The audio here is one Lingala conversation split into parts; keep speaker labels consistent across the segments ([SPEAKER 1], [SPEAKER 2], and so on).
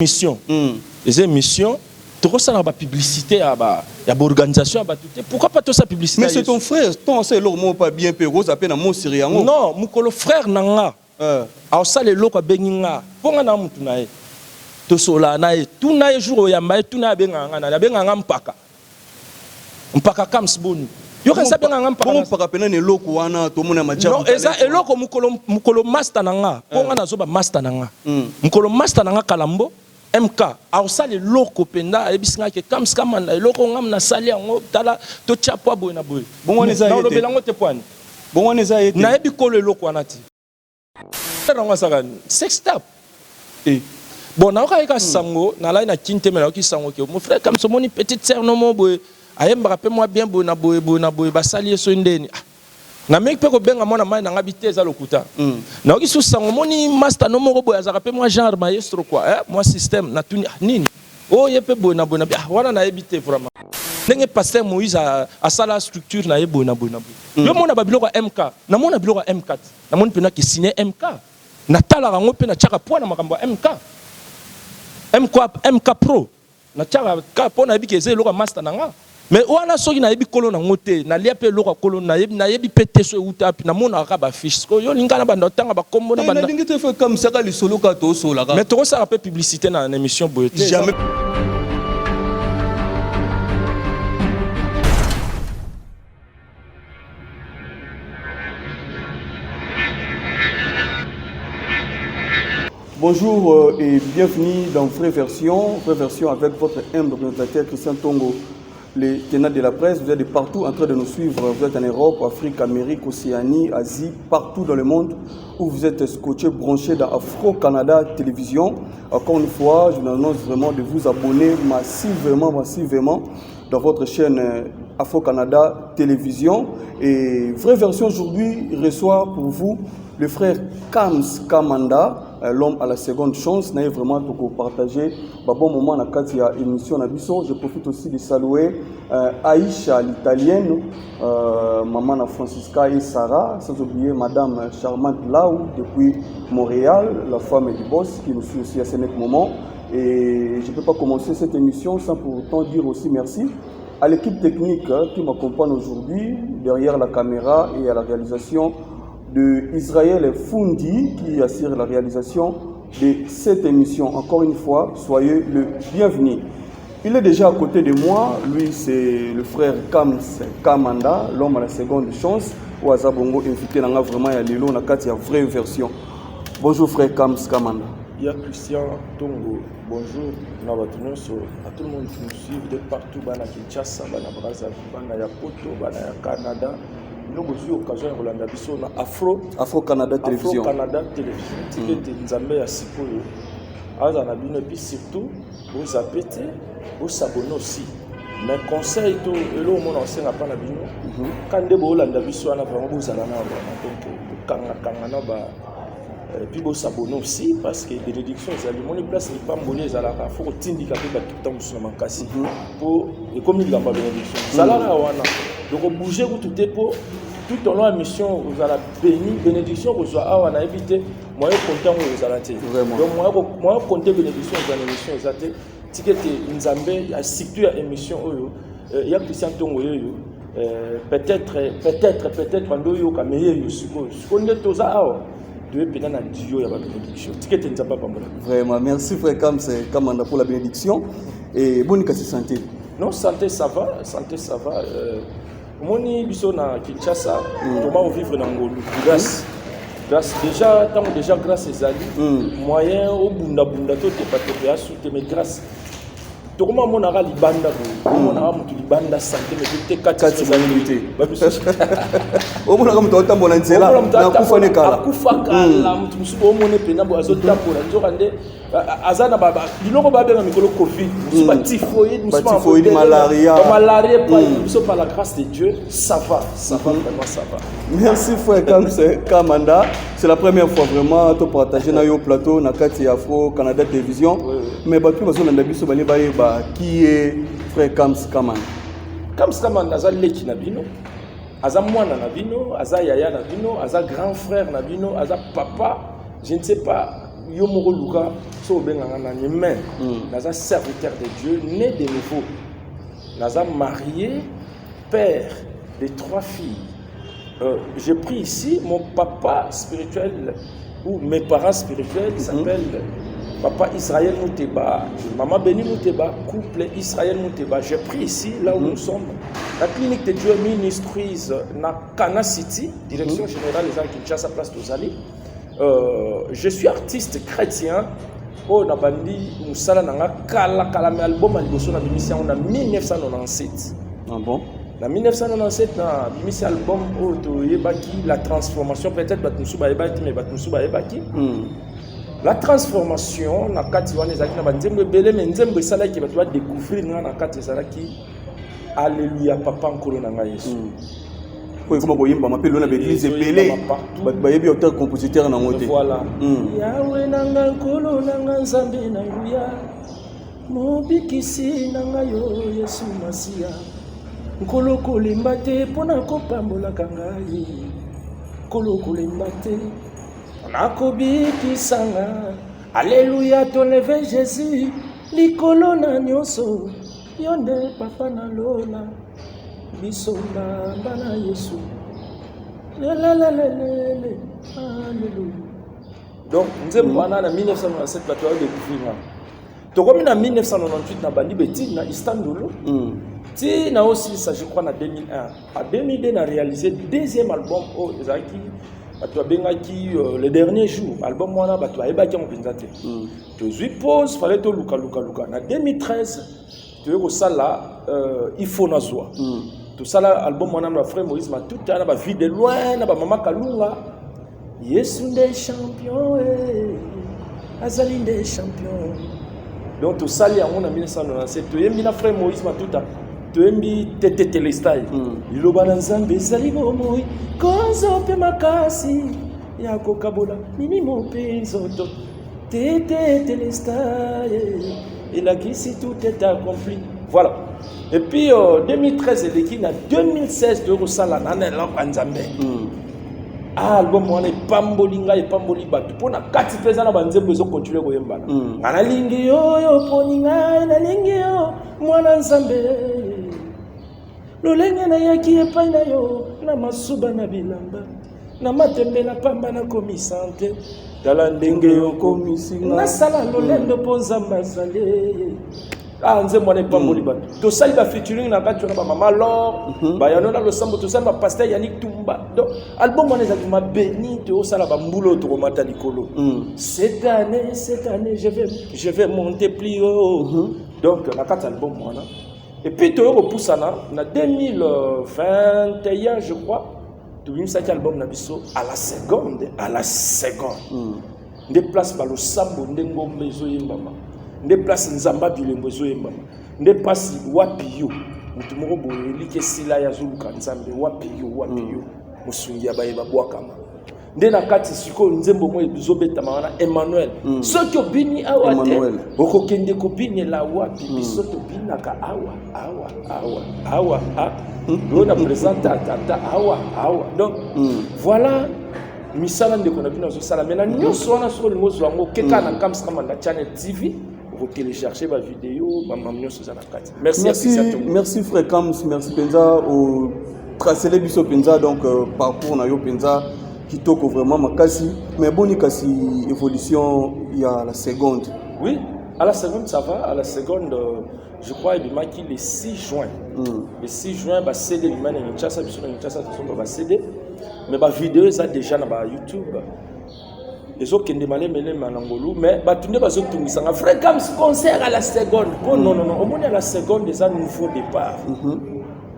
[SPEAKER 1] mission. Les émissions, tu as la publicité, il y a une organisation. Pourquoi pas toute sa publicité?
[SPEAKER 2] Mais c'est ton frère, ton c'est l'homme pas bien payé, ça peine à mon Syrian.
[SPEAKER 1] Non, mon frère n'a pas. Alors ça, les locaux benga. Pour un homme, tu n'as tout cela, tout n'a jour où il y a tout n'a benga, benga mpaka. Mpaka kams boni. Yo kan sa benga mpaka.
[SPEAKER 2] Pour mpaka pena ne loko wana to mona majabu.
[SPEAKER 1] Non, eza eloko mukolo master nanga. Pour un azoba master nanga. Mukolo master nanga kalambo. MK, alors ça les locaux penda et bisinga que comme skamanda les locaux ngam na sali ngo tala to chapo boy na boy.
[SPEAKER 2] Bon on les a
[SPEAKER 1] été. Na belango te poani.
[SPEAKER 2] Bon on les a été.
[SPEAKER 1] Na ebi ko le locaux anati. Rango sagan sextap. Eh. Bon na ka sango na la na kinte mela ki sango ke mon frère comme so moni petite sœur no mo boy. Ayemba rappelle moi bien boy na boy ba sali so ndeni. Na mec pe ko benga mona mai na ngabite za lokuta. Na oki sous sango moni master no mo boy za rappelle moi genre maestro quoi moi système na tuni nini. Oh yepe boy na wana na ebite vraiment. Ndenge pasteur Moïse a sala structure na yebo na boy. Yo mona ba biloko MK, na mona biloko M4. Na mona pena ki signer MK. Na tala rango pe na chaka po na makambo MK. MK Pro. Na chaka ka po na ebi ke ze loko master na nga. Mais on a soki na yebi kolo na ngote na lia pe loko kolo na yebi pete so uta na mona ka ba fiche ko yo lingana ba ndotanga ba kombo na ba
[SPEAKER 2] na ndingi te fait comme ça ka li solo ka to so la.
[SPEAKER 1] Mais to ça rappelle publicité na émission boyete
[SPEAKER 2] jamais. Bonjour et bienvenue dans Vraie Version avec votre humble présentateur Christian Tongo. Les tenants de la presse, vous êtes de partout en train de nous suivre. Vous êtes en Europe, Afrique, Amérique, Océanie, Asie, partout dans le monde où vous êtes scotché, branché dans Afro-Canada Télévision. Encore une fois, je vous annonce vraiment de vous abonner massivement dans votre chaîne Afro-Canada Télévision. Et Vraie Version aujourd'hui reçoit pour vous le frère Kams Kamanda, l'homme à la seconde chance. N'a vraiment pour partager un bon moment dans la émission Nabiso. Je profite aussi de saluer Aïcha l'italienne, maman Francisca et Sarah, sans oublier madame Charmante Laou depuis Montréal, la femme du boss qui nous suit aussi à ce moment. Et je ne peux pas commencer cette émission sans pour autant dire aussi merci à l'équipe technique qui m'accompagne aujourd'hui derrière la caméra et à la réalisation de Israël Fundi qui assure la réalisation de cette émission. Encore une fois, soyez le bienvenu. Il est déjà à côté de moi. Lui, c'est le frère Kams Kamanda, l'homme à la seconde chance. Ou Azabongo invité dans vraiment à Lilo, dans la Vraie Version. Bonjour frère Kams Kamanda.
[SPEAKER 1] Il y a Christian Tongo. Bonjour. À tout le monde qui nous suit de partout, à Kinshasa, à Brazzaville, à Poto, à Canada. Nous avons l'occasion de Rolanda Bisso na
[SPEAKER 2] Afro-Canada Télévision.
[SPEAKER 1] Afro-Canada Télévision. Ticket Nzambe ya Sikoyo. Aza na bino et puis surtout, vous appétez, vous s'abonnez aussi. Mais conseil tout, et là au monde enseigne pas na bino. Quand de Rolanda Bisso na vraiment vous allez na donc et puis vous s'abonnez aussi parce que bénédiction ils allaient mon place n'est pas monnaie ils allaient faut que tindika tout le temps sur ma casse pour et comme il y a pas bénédiction salara wana donc bouger vous tout est pour tout au long de la mission vous allez béni bénédiction vous soit à wana éviter moi content vous allez donc moi compter bénédiction dans l'émission ils allaient ticket Nzambe a situé à émission il y a Christian Tongo peut-être ando yo ka meilleur yo siko on est tous à
[SPEAKER 2] vraiment, merci frère Kams Kamanda pour la bénédiction et bonne santé.
[SPEAKER 1] Non, santé ça va, Moni biso na Kinshasa, comment vivre dans Ngolu. Grâce déjà, tant déjà grâce aux alliés, moyen au bunda tout est pas te soutenir mais grâce. Comment mon ara libanda mon ara mutu libanda santé mais te 4 minutes
[SPEAKER 2] au mon ara mutu otambola nzela na kufane kala
[SPEAKER 1] kufaka la mutu musubo mone pena bo azotambola nzokande azana baba biloko babenga mikolo covid musuba typhoïde malaria pas musuba par la grâce de Dieu ça va vraiment ça va.
[SPEAKER 2] Merci frère Kams Kamanda, c'est la première fois vraiment to partager na yo plateau na kati Afro Canada Télévision mais ba tu bazo na biso bali ba qui est frère Kams Kamanda?
[SPEAKER 1] Kams Kamanda aza leki na bino, aza mwana na bino, aza yaya na bino, aza grand frère na bino, aza papa, je ne sais pas Yomoro Luka, so benganga mais naza serviteur de Dieu, né de nouveau. Naza marié, père de 3 filles. J'ai pris ici mon papa spirituel, ou mes parents spirituels, qui s'appellent Papa Israël Mouteba, Maman Béni Mouteba, couple Israël Mouteba. J'ai pris ici, là où nous sommes, la clinique de Dieu Ministries, na Kana City, direction générale des Arts Kinshasa, place d'Ozali. Je suis artiste chrétien. Oh, Nabandi, Moussala Nanga, Kala, mais album à l'émission en 1997.
[SPEAKER 2] Ah bon?
[SPEAKER 1] En 1997, na bimisi album auto yebaki la transformation peut-être batmusuba yebaki mais batmusuba yebaki. La transformation na kati wana ezaki na banzembe belé mais nzembe sala ki batwa découvrir na kati ezalaki alléluia papa nkolo na ngai Yesu.
[SPEAKER 2] Ko comme koyimba mapelo na l'église belé ba yebi auteur compositeur na ngote.
[SPEAKER 1] Voilà. Yawe nanga nkolo nanga nzambe na nguya. Mobikisi nanga yo Yesu Masia. Nkolo kolemba te pona kopambola kangai Nkolo kolemba te pona kobikisanga Alléluia tonleve Jésus likolo na nyonso yonde papa na lola bisonga bana Yesu lelelelele Alléluia. Donc nzembo wana na 1997 bato ba découvrir tokomi na 1998 na bandi betine na Istanbul. Si na aussi ça je crois en 2001. En 2002 on a réalisé deuxième album au Zaki bato bengaki le dernier jour album wana bato ayebaki mon pinzate. To zui pause fallait to luka. Na 2013 tu veux ça là il faut nazwa. Tout ça là album wana na frère Moïse Matuta na ba vie de loin na ba mama Kalunga. Yesu des champions azali des champions. Donc tout ça là en 1997 tu yembi na frère Moïse Matuta. Tuembi tete telestai liloba na nzambe ezali bomoi kozo pe makasi ya kokabola nini mope nzoto tete telestai elakisi tout est accompli. Voilà. Et puis 2013 eleki na 2016 de rosala na elamba nzambe album wana epamboli ngai epamboli bato mpona kati mpenza na banzembo ezokontinue koyembana nga nalingi yo poni ngai nalingi yo mwana nzambe lolenge nayaki epai na yo na masuba na bilamba na matembe na pamba nakomisante tala ndenge yo komisinga nasala lolendo mpo nzambe azali nzembo wana epamboli bato tosali bafeaturing na kati wana bamama lor bayano na losambo tosali bapaster Yannick Tumba. Donc album wana ezalaki mabeni tosala bambula oyo tokomata likolo. Cette année je vais monter plus haut. Donc na kati album wana et puis tu repousse na 2021 je crois tu as cet album na biso à la seconde des places par le sambo ndengombe ezoyembama des places nzamba bilembo ezoyembama des places wapi yo mutu moko boye likesila ya zuluka nzambe wapi yo musungi ya bayeba bwakama nde na kati siko nzembo mo ezobeta mana Emmanuel soki obini awa te okokende kobini la wapi biso to binaka awa on a présenté tata awa donc voilà misala ndeko na bino zo sala mena nyonso wana solo ngozo wango keka na kamsa na channel TV pour télécharger ma vidéo mamamnyo sur la carte.
[SPEAKER 2] Merci frère Kams, merci Penza au tracé les biso Penza donc parcours na yo Penza qui toque vraiment makasi mais boni kasi évolution il y a la seconde.
[SPEAKER 1] Oui, à la seconde ça va, à la seconde je crois il m'a qui le 6 juin. Le 6 juin ba CD l'imane Kinshasa biso na Kinshasa ça ba CD mais ba vidéo ça déjà na ba YouTube. Les autres qui ne demandent mais batunde bazo tungisanga fréquence concert à la seconde. Oh non au moins à la seconde déjà nouveau départ.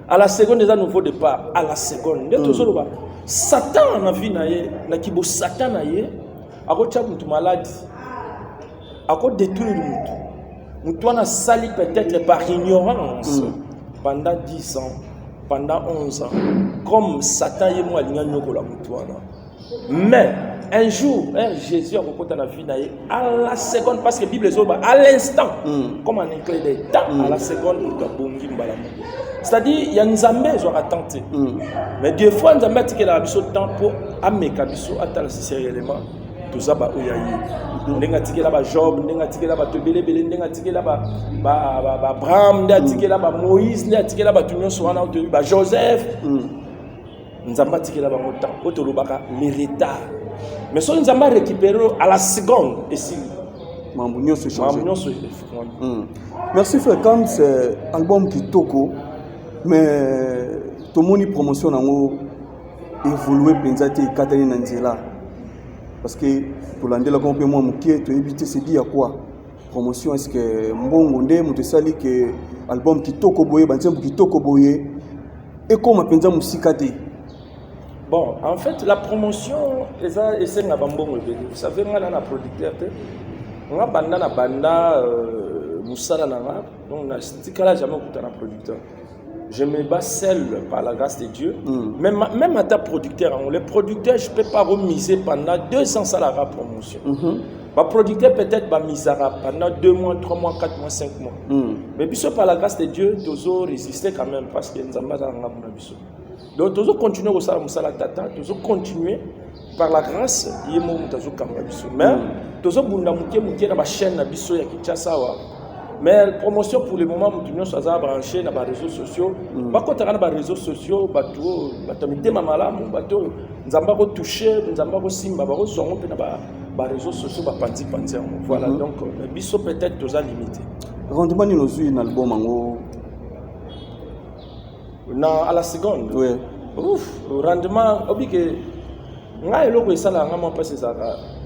[SPEAKER 1] À la seconde déjà nouveau départ à la seconde. Toujours Satan na vie na ye na kibo Satan na ye akocha mutu malade. Akot détruire mutu na sali peut-être par ignorance pendant 10 ans, pendant 11 ans comme Satan ye mo alinga nyoko la mutu wana. Mais un jour, Jésus a rencontré la vie à la seconde, parce que la Bible est à l'instant, comme un éclair de temps, à la seconde, c'est-à-dire, il y a une zambé qui a tenté. Mais des fois, nous avons mis le temps pour amener le temps à toza ba oyayi ndenga tikela ba Job ndenga tikela ba tobele bele ndenga tikela ba Abraham ndenga tikela ba Moïse ndenga tikela ba tunyoso wana oto ba Joseph nzamba tikela ba mota otolobaka les retards mais so nzamba récupérer à la seconde et si
[SPEAKER 2] Mambunyo se change. Merci frère Kam, c'est album kitoko mais tout le monde promotion nango évoluer penzati Katani Nanzela parce que pour l'andela comme peu moi mukie to éviter c'est dit à quoi promotion est-ce que mbongo nde muto sali que album kitoko boye banzembu kitoko boye et comme penza musikate.
[SPEAKER 1] Bon, en fait la promotion c'est na bambongo vous savez nga na producteur on a banda musala nanga donc na stikala jamais kutana producteur. Je me bats seul par la grâce de Dieu. Même à ta producteur, les producteurs, je ne peux pas remiser pendant 2 ans ça la promotion. Ma producteur peut-être va miser pendant 2 mois, 3 mois, 4 mois, 5 mois. Mais puis par la grâce de Dieu, tu as résisté quand même parce que nous avons pas. Donc tu as continué au salaire tata, tu as continué par la grâce, il y a mais tu as continué dans ma chaîne na biso ya Kinshasa. Mais la promotion pour le moment, nous sommes branchés dans les réseaux sociaux. Nous sommes dans les réseaux sociaux, nous sommes dans toucher, nous sommes dans les réseaux sociaux. Voilà, donc nous sommes peut-être limité.
[SPEAKER 2] Rendement de nos yeux, dans l'album
[SPEAKER 1] à la seconde.
[SPEAKER 2] Oui.
[SPEAKER 1] Ouf, rendement,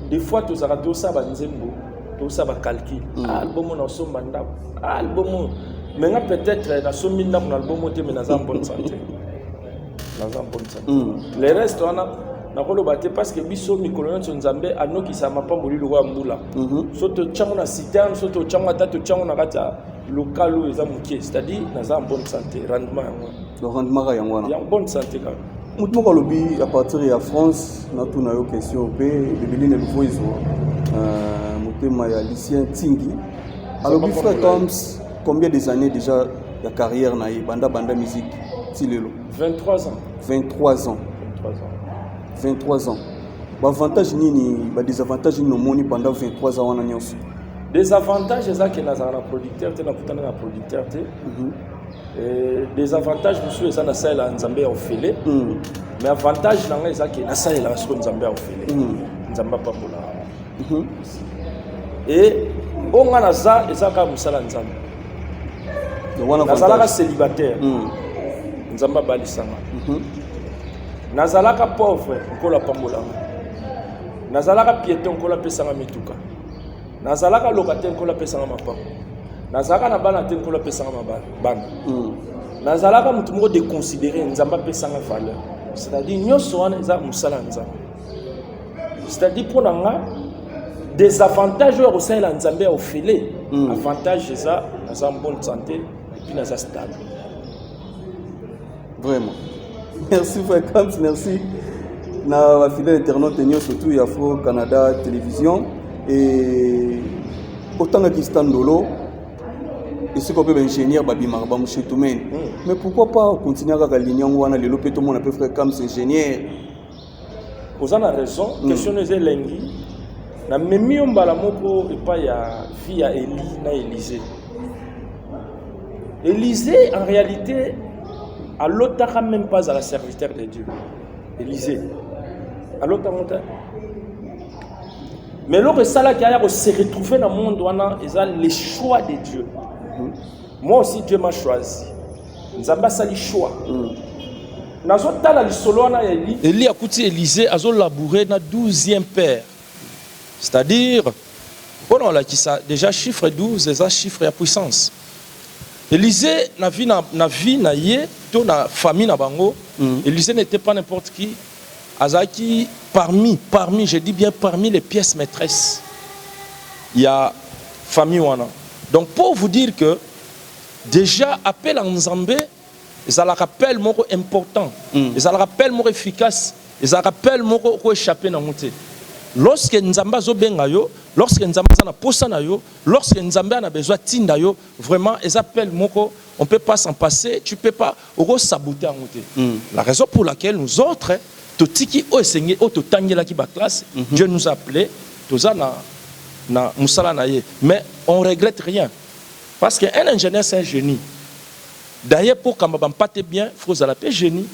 [SPEAKER 1] des fois, tu as tout ça, tout ça va calculer. Album on a son mandat. Album mais peut-être na son minda mon album mais na en bonne santé. Na en bonne santé. Les restes on a na kolobate parce que biso mikolona nzambe anoki sa mapa molilo wa mbula. Soto tchango na citerne, soto tchango tata tchango na kata local eza mukie, c'est-à-dire na en bonne santé, rendement yango.
[SPEAKER 2] Le rendement yango wana.
[SPEAKER 1] En bonne santé quand même.
[SPEAKER 2] Mutu ko lobi à partir de la France, na tuna yo question pe bebeline le voice. Maya Lucien Tingi. Alors, frère Toms, combien des années déjà de carrière na banda musique Tilelo?
[SPEAKER 1] 23 ans.
[SPEAKER 2] 23 ans. 23 ans. Avantage ni désavantage ni moni pendant 23 ans en nyonso.
[SPEAKER 1] Des avantages c'est ça que na producteur te na kutana na producteur te. Des avantages monsieur ça na sala nzambe ofele. Mais avantage na nga ça que na sala la so nzambe ofele. Nzamba pa bola. Et on a ça et ça comme musala nzambe. Nazalaka célibataire. Nzamba balisanga. Nazalaka pauvre nkola pambolanga. Nazalaka piéton nkola pesanga mituka. Nazalaka locataire nkola pesanga mapango. Nazalaka na bana te nkola pesanga mabana. Nazalaka mutu moko déconsidéré nzamba pesanga valeur. C'est-à-dire nyonso wana eza musala nzambe. C'est-à-dire pour nanga des avantages au sein de la Nzambé au filet. Avantage c'est ça, en bonne santé et puis dans stable.
[SPEAKER 2] Vraiment. Merci frère Kams, merci. Na fidèle internaute tenir surtout Afro Canada télévision et autant que Kistandolo et ce qu'on peut ingénieur babi marba monsieur Toumen. Mais pourquoi pas continuer à la ligne wana le lopeto mon appelle frère Kams ingénieur.
[SPEAKER 1] Vous avez raison, question de l'engi. Na memi mbala moko epa ya fille ya Eli na Élisée. Élisée en réalité à l'autre même pas à la serviteur de Dieu. Élisée à l'autre montagne. Mais l'autre ça là qui a se retrouver dans le monde wana eza les choix de Dieu. Moi aussi Dieu m'a choisi. Nzamba sali choix. Nazotala lisolo wana Eli. Eli akuti Élisée azo labourer na 12e père. C'est-à-dire, on a déjà chiffre 12, c'est un chiffre de puissance. Élisée, na vie na yé, na famille na bango. Élisée n'était pas n'importe qui. Azaki parmi, je dis bien parmi les pièces maîtresses. Il y a famille wana. Donc pour vous dire que déjà appel à Nzambé, ça la rappelle moko important, ça la rappelle moko efficace, ça rappelle moko ko échapper na monté. Lorsque Nzamba zo benga yo, lorsque Nzamba na posa na yo, lorsque Nzamba a besoin tinda yo, vraiment ils appellent moko, on peut pas s'en passer, tu peux pas saboter en monté. La raison pour laquelle nous autres totiki o esengé o totangela ki ba classe. Dieu nous a appelé toza na musala na ye. Mais on regrette rien parce qu'un ingénieur c'est un génie. D'ailleurs pour quand on pas bien, faut ça l'appeler génie.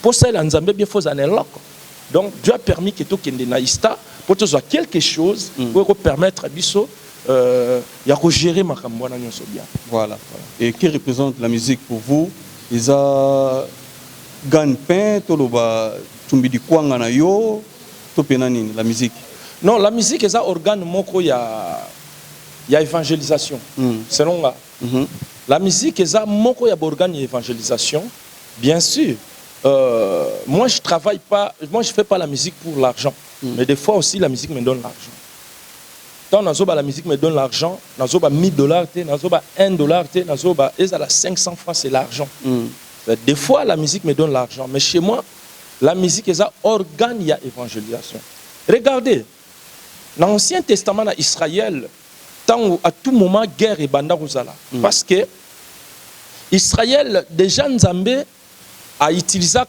[SPEAKER 1] Pour ça l'anzambe bien faut ça loco. Donc Dieu a permis que tout kende na ista pour que soit quelque chose pour permettre à biso ya ko gérer makambo na nyonso bien.
[SPEAKER 2] Voilà. Et qui représente la musique pour vous? Ils a gagne-pain toloba tumbi di kwanga na yo to penani la musique.
[SPEAKER 1] Non, la musique est un organe moko ya évangélisation. Selon moi. La musique est un moko ya organe d'évangélisation. Bien sûr. Moi je travaille pas, moi je fais pas la musique pour l'argent, mais des fois aussi la musique me donne l'argent. Tant nazoba la musique me donne l'argent, nazoba $1000, nazoba $1, nazoba et à 500 francs c'est l'argent. Des fois la musique me donne l'argent, mais chez moi la musique est un organe ya évangélisation. Regardez, dans l'Ancien Testament d'Israël, tant à tout moment guerre et banda rozala, parce que Israël déjà Nzambe a utilisé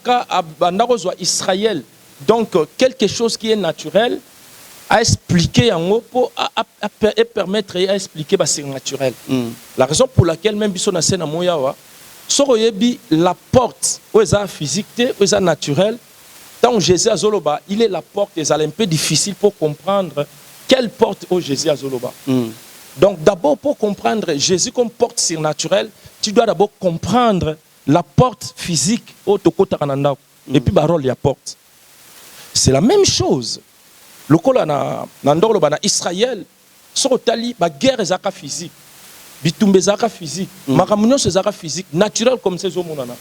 [SPEAKER 1] Israël, donc quelque chose qui est naturel, à expliquer en haut pour permettre à expliquer que c'est naturel. La raison pour laquelle même si on a scène à Moyawa, la porte où est physique, où est naturel, tant Jésus à Zoloba, il est la porte, c'est un peu difficile pour comprendre quelle porte où Jésus à Zoloba. Donc d'abord pour comprendre Jésus comme porte surnaturelle, tu dois d'abord comprendre la porte physique au Tokota Kananda et puis barol la porte. C'est la même chose. Le kola na ndolo bana Israël so tali ba guerre zaka physique. Bitumbe zaka physique. Makamunyo zaka physique naturel comme ces omonana.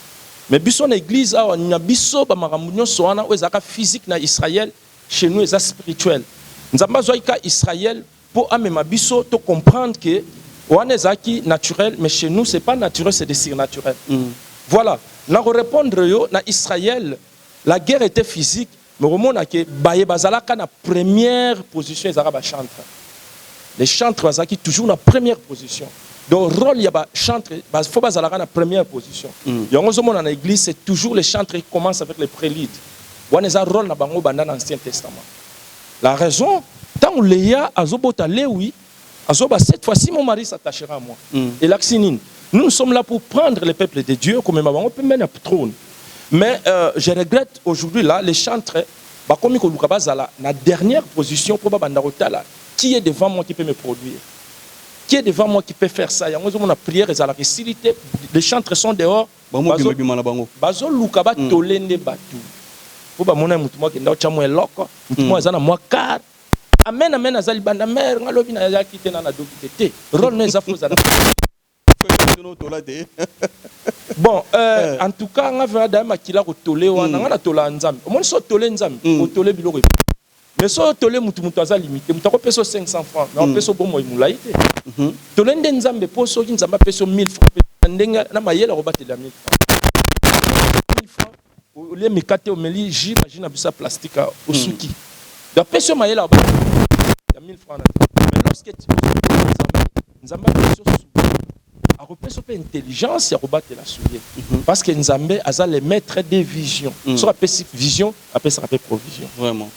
[SPEAKER 1] Mais biso na église a na biso ba makamunyo so ana o zaka physique na Israël, chez nous est spirituel. Nzamba zoika Israël pour amema biso to comprendre que on zaki naturel mais chez nous c'est pas naturel, c'est des surnaturel. Voilà, na répondre yo na Israël, la guerre était physique, mais au moment que baye bazalaka na première position les arabes chantent. Les chantres bazaki toujours na première position. Donc rôle ya ba chantre, faut bazalaka na première position. Yango zo mona na église c'est toujours les chantres qui commencent avec les préludes. Wana za rôle na bango banda dans l'Ancien Testament. La raison tant Léa azobota Léwi azoba cette fois-ci mon mari s'attachera à moi. Et l'axinine. Nous sommes là pour prendre le peuple de Dieu comme on peut mener un trône. Mais je regrette aujourd'hui là les chantres comme la dernière position pour Bandarotala. Qui est devant moi qui peut me produire? Qui est devant moi qui peut faire ça? La prière est à la facilité. Les chantres sont dehors. Bazo lukaba tolende batu. Pour ba mona mutu mo ki ndaw chamwe loko. Mutu mo azana mo kar. Amen amen azali banda mer ngalobi na ya kite na dokite. Rôle ne za foza. Bon, en tout cas, on va dire que on tolé wana tola nzambe. On so tolé nzambe, on tolé biloko. Mais so tolé mutu aza limité, mutu ko peso 500 francs, na peso bomo imulaite. Tolé nzambe poso ki nzamba peso 1000 francs, ndenga na mayela ko batela 1000 francs. 1000 francs, o le mikate o meli j'imagine abisa plastique au suki. Da peso mayela ko batela 1000 francs. Mais lorsque tu nzamba peso a intelligence et rebattre la soulier. Parce que Nzambe a les maîtres des visions. Soit appelle vision, après ça appelle provision.
[SPEAKER 2] Vraiment.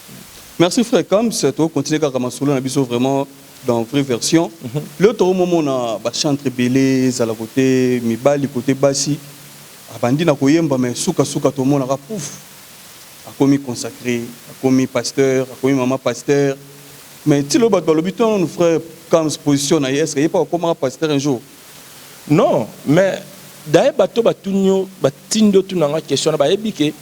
[SPEAKER 2] Merci frère Kam, c'est toi continuer à Kamasoula, on a vu vraiment dans vraie version. L'autre moment on a chanté belé, à la côté mibali côté bassi. Abandi na koyemba mais souka tout le monde a pouf. A commis consacré, a commis pasteur, a commis maman pasteur. Mais si le bat le nous frère Kam se positionne à est-ce qu'il n'y a pas comment pasteur un jour?
[SPEAKER 1] Non, mais d'ailleurs, bato batunyo batindo tunanga question na baebike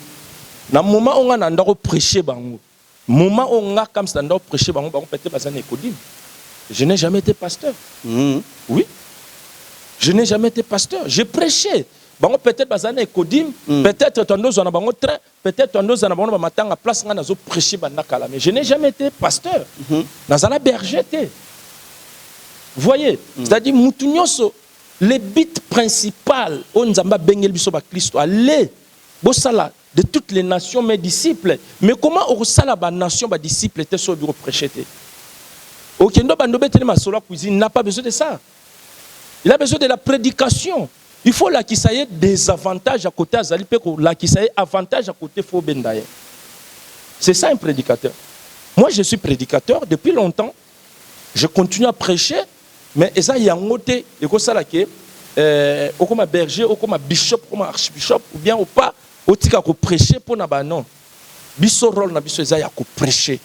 [SPEAKER 1] na moment on a ndako prêcher bango. Moment on a comme ça ndako prêcher bango peut-être bazana ekodim. Je n'ai jamais été pasteur. Oui. Je n'ai jamais été pasteur. J'ai prêché. Bango peut-être bazana ekodim, peut-être tondo zona bango train, peut-être tondo zona bango matanga place nga nazo prêcher banakala, mais je n'ai jamais été pasteur. Nazala berger té. Voyez, c'est-à-dire mutunyoso les buts principaux on Nzamba bengel biso ba Christ allez bosala de toutes les nations mes disciples, mais comment on sala ba nation ba disciples était sur bureau prêcher té okendo bando betele masolo cuisine n'a pas besoin de ça, il a besoin de la prédication. Il faut là qu'il y ait des avantages à côté azali pe ko là qu'il y ait avantage à côté fo bendaye. C'est ça un prédicateur. Moi, je suis prédicateur depuis longtemps. Je continue à prêcher, mais ça y a un côté, et comme ça là que, ou comme berger, ou comme bishop, comme archbishop, ou bien ou pas, ou tika ko prêcher pour na ba non. Biso rôle na biso ça y a ko prêcher.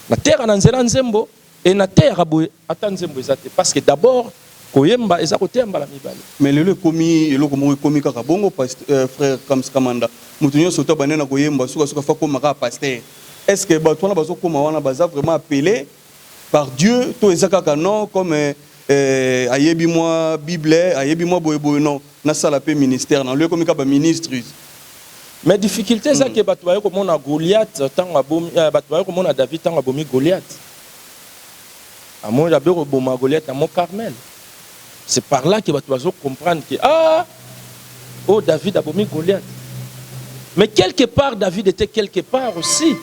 [SPEAKER 1] Na terre na nzela nzembo et na terre boye ata nzembo ezate parce que d'abord koyemba eza ko temba la mibale.
[SPEAKER 2] Mais le komi eloko mo komi kaka bongo frère Kamanda. Mutu nyonso to banena koyemba suka fa ko maka pasteur. Est-ce que bato wana bazo koma wana baza vraiment appelé par Dieu to ezaka non comme ayebi moi Bible, ayebi moi boye non na sala pe ministère na lieu comme ka ba ministre.
[SPEAKER 1] Mais difficulté c'est que bato bayo comme on a Goliath tant abomi bato bayo comme on a David tant abomi Goliath. À mon d'abord boma Goliath à mon Carmel. C'est par là que bato bazo comprendre que oh David abomi Goliath. Mais quelque part David était quelque part aussi.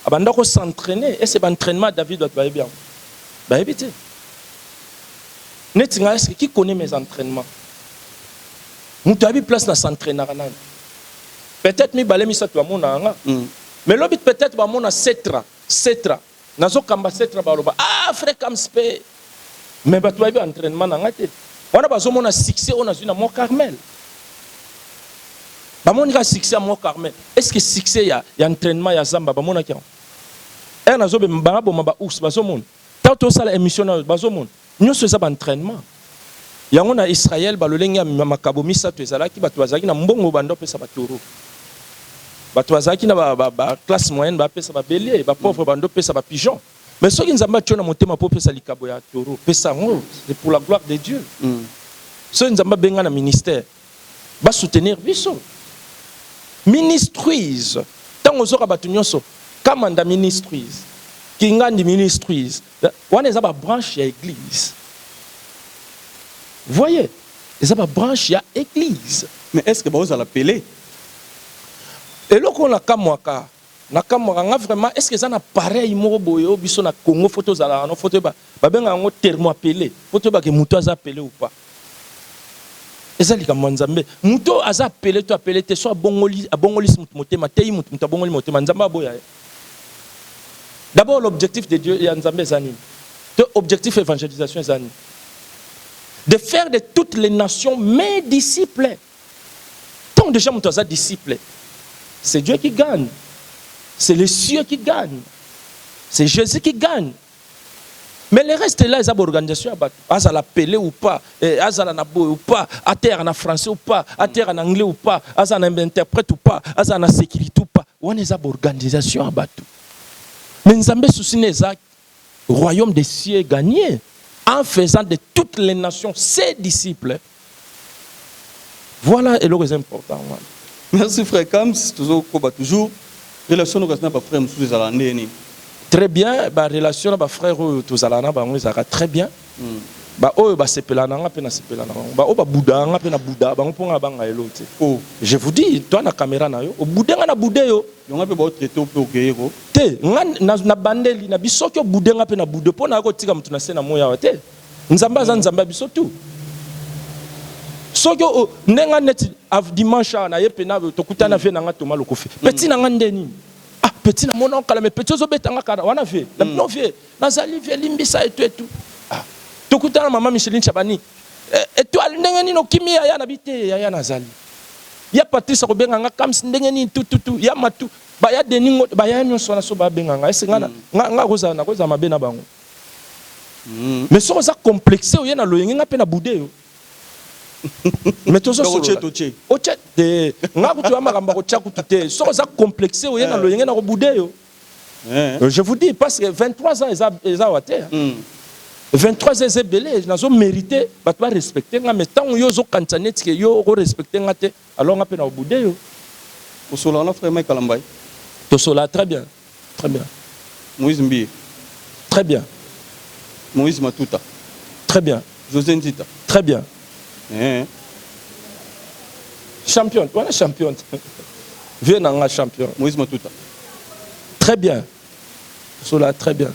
[SPEAKER 1] Abandako s'entraîner et c'est l'entraînement David doit être bien. Bah éviter. Netinga est-ce qui connaît mes entraînements? Mutabi place na s'entraîner. Peut-être mi balé mi sa toi mon anga. Mais l'obit peut-être ba mon setra. Nazo kamba setra baloba. Ah frère Kamspe. Mais ba toi bi entraînement na ngate. Wana bazo mon succès on a vu na mon Carmel. Ba mon ga succès à mon Carmel. Est-ce que succès ya entraînement ya zamba ba mon akio? Et nazo be mbanga bo maba ous bazo mon. Tant sala émission na bazo mon. Nous c'est ça entraînement. Yango na Israël ba lolenga makabomi sa to ezala ki bato bazaki na mbongo bando pesa batoro. Bato bazaki na ba classe moyenne ba pesa ba bélier, ba pauvre bando pesa ba pigeon. Mais ceux qui nzamba tcho na motema po pesa likabo ya toro, pesa ngo, c'est pour la gloire de Dieu. Ceux qui nzamba benga na ministère ba soutenir biso. Ministries. Tant ozoka bato nyonso, kamanda ministries. Kingandi ministries. On est à la branche de l'église. Vous voyez, ils ont la branche de l'église.
[SPEAKER 2] Mais est-ce que vous allez l'appeler?
[SPEAKER 1] Et là, on a Kamwaka. Vraiment, est-ce que ça n'a pareil au biso na Congo photo zala no photo ba ben un terme appelé photo ba que muto a appelé ou pas. Et ça li ka Nzambe muto a appelé to appelé te soit bongoli motema tei muto bongoli motema Nzamba boya. D'abord, l'objectif de Dieu est Nzambe Zani. L'objectif d'évangélisation est Zani. De faire de toutes les nations mes disciples. Tant déjà mon disciple, c'est Dieu qui gagne. C'est les cieux qui gagnent. C'est Jésus qui gagne. Mais le reste là, ils ont une organisation à l'appeler ou pas, à l'anaboy ou pas, à terre en français ou pas, à terre en anglais ou pas, à un interprète ou pas, à la sécurité ou pas. On a une organisation à battre. Mais Nzambe souci n'est royaume des cieux gagné en faisant de toutes les nations ses disciples. Voilà et le important.
[SPEAKER 2] Merci frère Kams, toujours relation avec frère Moussou Zalande.
[SPEAKER 1] Très bien, la relation avec frère Tozalana très bien. Ba oyo ba sepelana nga pe na sepelana ba o ba buda nga pe na buda ba mponga ba nga elote. Oh, je vous dis, toi na caméra na yo, o buda nga na buda yo.
[SPEAKER 2] Yo nga pe ba traiter o pe o keyeko.
[SPEAKER 1] Te, nga na bandeli na bisoki o buda nga pe na buda po na ko tika mutu na se na moya wa te. Nzamba za nzamba biso tu. Soki o nenga neti av dimanche na ye pe na to kutana fe na nga to malo kofi. Petit na nga ndeni. Ah, petit na mona kala me petit zo betanga kala wana fe. Na no fe. Na zali fe limbisa et tout. Tokutana maman Micheline Chabani étoile ndenge nino kimia ya nabite ya nazali ya Patrice Robenga nga kam ndenge ni tout ya matu ba ya deningo ba ya nyonso na so ba benga nga ese nga koza na koza mabena bango mais so za complexé o ye na loyenge nga pe na bude yo mais to so
[SPEAKER 2] toche
[SPEAKER 1] oche de nga kutu amakamba ko tchaku tute so za complexé o ye na loyenge na ko bude yo je vous dis parce que 23 ans eza water 23 ans belé, nous avons mérité, nous avons respecté, mais tant que nous avons respecté, alors nous avons boudé.
[SPEAKER 2] Au sol, on a fait Mike Kalambay.
[SPEAKER 1] Au sol, très bien. Très bien.
[SPEAKER 2] Moïse Mbi.
[SPEAKER 1] Très bien.
[SPEAKER 2] Moïse Matuta.
[SPEAKER 1] Très bien.
[SPEAKER 2] José Ndita.
[SPEAKER 1] Très bien. Champion, tu es champion. Viens en champion.
[SPEAKER 2] Moïse Matuta.
[SPEAKER 1] Très bien. Au sol, très bien.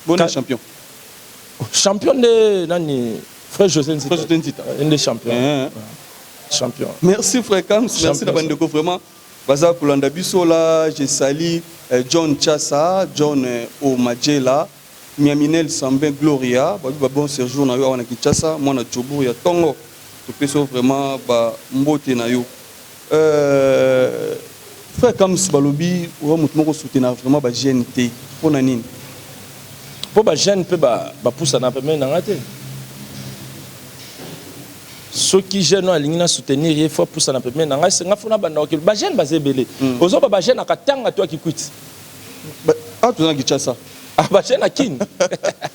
[SPEAKER 2] Bon champion.
[SPEAKER 1] Champion de Nani, frère José Nzita. Un des champions. Champion.
[SPEAKER 2] Merci frère Kams, merci d'avoir vraiment. Baza Kulanda Bisola, je sali John Chassa, John Omajela, Miaminel Sambin Gloria, bon séjour na yo wana Kinshasa, moi na Djobour ya Tongo. Tu peux vraiment ba mbote na yo. Frère comme Sibalobi, ou mutmoko soutenir vraiment ba GNT. Pour nanine.
[SPEAKER 1] Pour ba jeune peut ba poussa na peme na ngate. Ceux qui jeune ont aligné soutenir il faut pousser na peme na ngate, c'est ngafuna ba na ba jeune ba zebele. Ozo ba jeune akatanga toi qui quitte.
[SPEAKER 2] Ah tu na Kinshasa.
[SPEAKER 1] Ah bah jeune akin.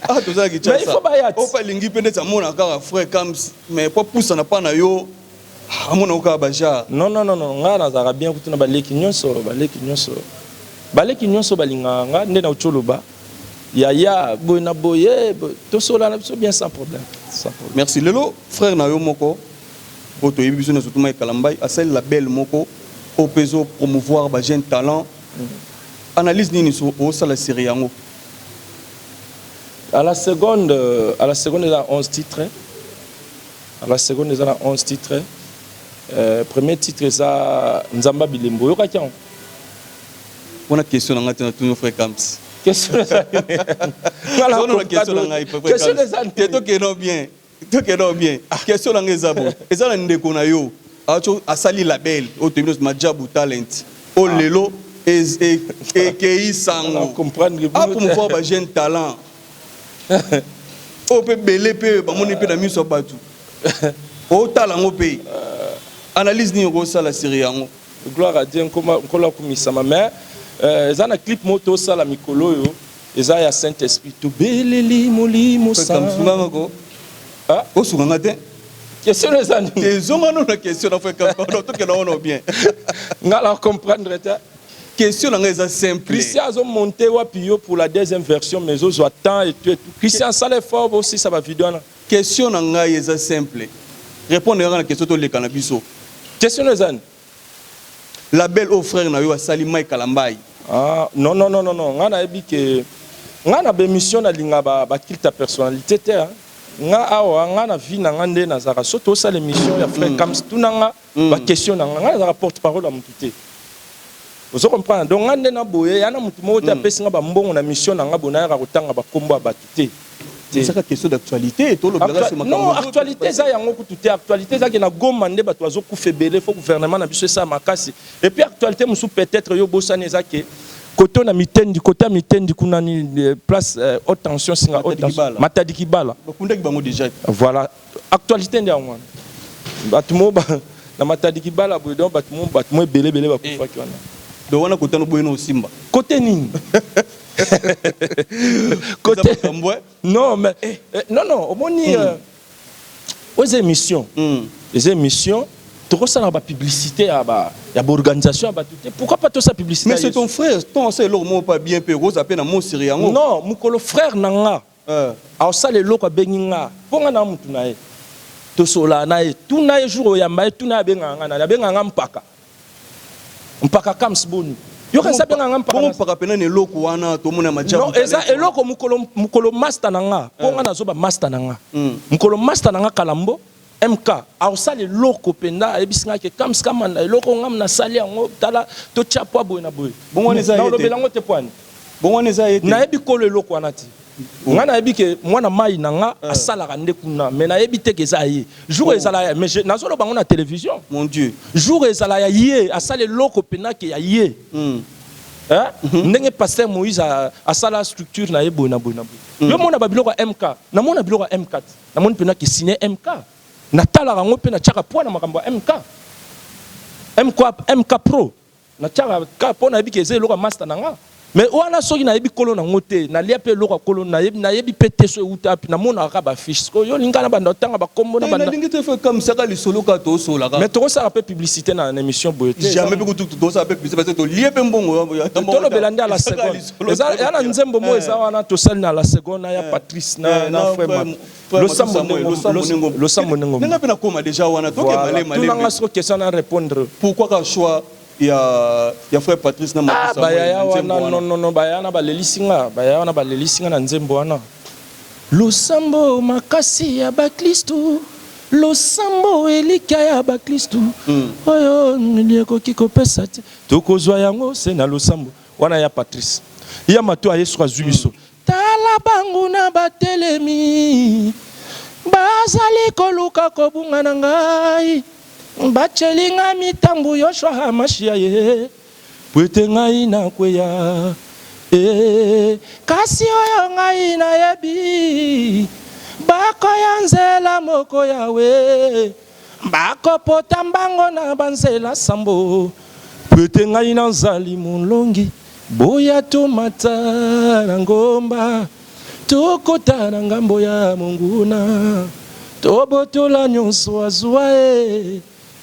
[SPEAKER 2] Ah tu na Kinshasa.
[SPEAKER 1] Mais il faut ba yat.
[SPEAKER 2] O fa lingi pende ta mona ka frère comme mais pas pousser na pa na yo. Amona oka baja.
[SPEAKER 1] Non, nga na zara bien kutuna baleki nyonso, baleki nyonso balinga nga nde na ucholoba. Ya boyna boye, to sola na biso bien sans problème.
[SPEAKER 2] Merci Lelo, frère na yo moko. Oto yebi biso na surtout mai Kalambai, a celle la belle moko au peso promouvoir ba jeune talent. Analyse nini sur au sala série yango.
[SPEAKER 1] À la seconde il y a 11 titres. À la seconde il y a 11 titres. Premier titre ça Nzamba Bilembo yoka kian.
[SPEAKER 2] On a question na ngati na tous nos fréquences.
[SPEAKER 1] Question ça.
[SPEAKER 2] Voilà on a question na ngai frère. Question des années. To que non bien. To que non bien. Question na ngezabo. Eza na ndeko na yo. Acho asali label o to binos majabu talent. O lelo et sango.
[SPEAKER 1] Comprendre
[SPEAKER 2] ah pour voir ba jeune talent. O pe belé pe ba moni pe na miso batu. O talango pe. Analyse ni rosa la série yango.
[SPEAKER 1] Gloire à Dieu comme kola kumisama mais ezana clip moto sala mikolo yo eza ya Saint-Esprit to beleli molimo sa.
[SPEAKER 2] Comme souvent ko. Ah, o sunganga te.
[SPEAKER 1] Question les années.
[SPEAKER 2] Ils ont une question à faire comme to que non bien.
[SPEAKER 1] Ngala comprendre ta.
[SPEAKER 2] Question est simple.
[SPEAKER 1] Christian a monté wapio pour la deuxième version mais aux attend et tout. Christian ça les fort aussi ça va vidéo là.
[SPEAKER 2] Question est simple. Répondre à la question to le cannabiso.
[SPEAKER 1] Question les années.
[SPEAKER 2] La belle au frère na yo asali mai Kalambai.
[SPEAKER 1] Ah non. Ngana ebi ke ngana be mission na linga ba kilta personnalité te hein. Nga awa ngana vie na ngande na zara soto ça l'émission ya frère comme tunanga ba question na ngana za porte parole à mututé. Vous comprenez donc ngande na boye yana mutu mo ta pesi nga ba mbongo na mission na nga bona ya kotanga ba kombo ba tuté.
[SPEAKER 2] C'est une question d'actualité et tout le bagage sur
[SPEAKER 1] non, actualité ça yango kututé actualité ça qui na goma nde bato azo kufebele faut gouvernement na biso ça makasi et puis actualité musu peut-être yo bosane za ke côté na mitendi côté à mitendi kuna ni place haute tension singa haute tension Matadi Kibala
[SPEAKER 2] bakunda ki bango déjà
[SPEAKER 1] voilà actualité nde yango bato mo na Matadi Kibala bo donc bato mo belé bakufa ki wana
[SPEAKER 2] do wana côté no boyeno simba
[SPEAKER 1] côté nini côté non mais non au moni aux émissions les émissions trop ça la publicité ya organisation ba tout pourquoi pas tout ça publicité
[SPEAKER 2] mais c'est ton frère ton c'est leur pas bien peu rose appelle na mon série yango
[SPEAKER 1] non mukolo frère nanga a ça le loko benginga ponga na mutu na ye to sola na ye tout na ye jour ya mbaye tout na benganga mpaka kamsboni yo kan sabenga ngam
[SPEAKER 2] mpaka pena ne loko wana to mona majabu
[SPEAKER 1] non eza eloko mukolo master nanga ponga na zo ba master nanga mukolo master nanga Kalambo MK a osali loko penda ebisinga ke kams kamanda eloko ngam na sali yango tala to chapo boy na boy
[SPEAKER 2] bongone za
[SPEAKER 1] yete na lobelango te poani
[SPEAKER 2] bongone za yete
[SPEAKER 1] na ebi kolo eloko wana ti nga na ebi ke mwana mai nanga asalaka nde kuna mais na ebi te ke za ye jour ezala ya mais nazo lo bango na télévision
[SPEAKER 2] mon dieu
[SPEAKER 1] jour ezala ya ye asali loko pena ke ya ye ndenge pasteur Moïse asala structure na ye boy na boy yo mona babiloko MK na mona biloko M4 na mona pena ke signer MK na talaka ngo pe na tchaka po na makambo MK Pro na tchaka ka po na ebi ke ze eloko master nanga mais wana soki na yebi kolo na ngote na lia pe loko kolo na yebi pete so uta na mona ka ba fiche ko yo lingana banda tanga ba kombo na banda
[SPEAKER 2] na ndingi te fait comme ça ka li solo ka to so la
[SPEAKER 1] mais to ça rappelle publicité na émission boyote
[SPEAKER 2] jamais pe to ça pe publicité parce que to lie pe mbongo
[SPEAKER 1] to lo belanda la seconde eza yana nzembo mo eza wana to sali na la seconde ya Patrice na frère lo samonengo
[SPEAKER 2] nga pe na koma déjà wana to ke malé
[SPEAKER 1] tu nanga so question à répondre
[SPEAKER 2] pourquoi ka choix il y a frère Patrice na
[SPEAKER 1] Matissa non bayana balelisinga na nzembo wana losambo makasi ya baklistu losambo elika ya baklistu oyo niliekoki kopesa te tokozwa yango se na losambo wana ya Patrice ya mato ayesu azuliso tala bangu na batelemi bazali koluka kobunga na ngai bachelinga mitambu Yoshua Hamashia ye pwete ngai na kweya kasi oyo ngai na yebi bako ya nzela moko yawe bako pota mbango na banzela sambo pwete ngai na nzali mulongi boya tumata na ngomba tukuta na ngambo ya munguna tobotola nyonso azwa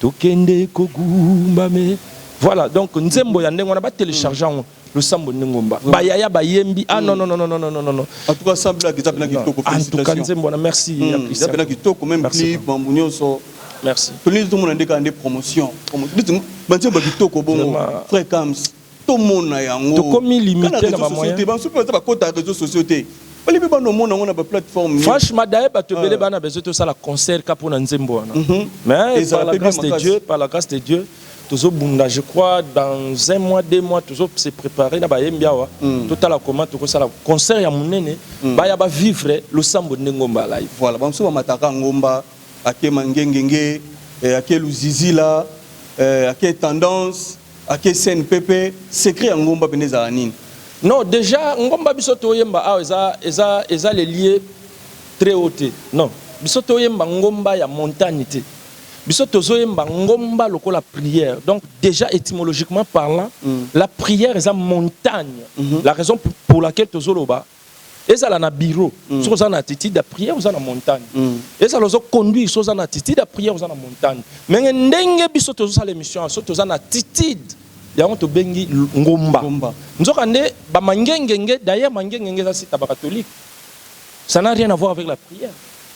[SPEAKER 1] tukende kogumba me voilà donc nzembo ya ndenge wana ba télécharger le sambo ngomba ba yaya ba yembi ah non
[SPEAKER 2] en tout cas semble que tapena kitoko félicitations
[SPEAKER 1] en tout cas nzembo na merci
[SPEAKER 2] tapena kitoko même clip bambunyoso
[SPEAKER 1] merci
[SPEAKER 2] tout le monde ndeka ande promotion bantu ba kitoko bongo frère Kams tout monde na yango
[SPEAKER 1] to komi limité na ba moyen
[SPEAKER 2] ba super ba kota réseaux sociaux
[SPEAKER 1] franchement d'ailleurs batobele bana besoin de ça la concert pour na nzembo wana mais par la grâce de Dieu toujours bunda je crois dans un mois 2 mois toujours se préparer na ba yembiawa total la comment to ça la concert ya munene ba ya ba vivre le sambo ngomba live
[SPEAKER 2] voilà ba mso mataka ngomba ake mangengenge ake luzizila ake tendance ake CNPP secret ya ngomba beneza nini.
[SPEAKER 1] Non, déjà, ngomba bisoto yemba eza les liés très hauts. Non, bisoto yemba ngomba ya montagne te. Bisoto yemba ngomba loko la prière. Donc déjà étymologiquement parlant, la prière est en montagne. La raison pour laquelle tozoloba eza la na bureau, so za na attitude de prière eza na montagne. Eza lozo conduire so za na attitude de prière eza na montagne. Mais ndenge bisoto za l'émission so za na attitude yango to bengi ngomba nzokande ba mangengenge d'ailleurs mangengenge ça c'est ba catholique ça n'a rien à voir avec la prière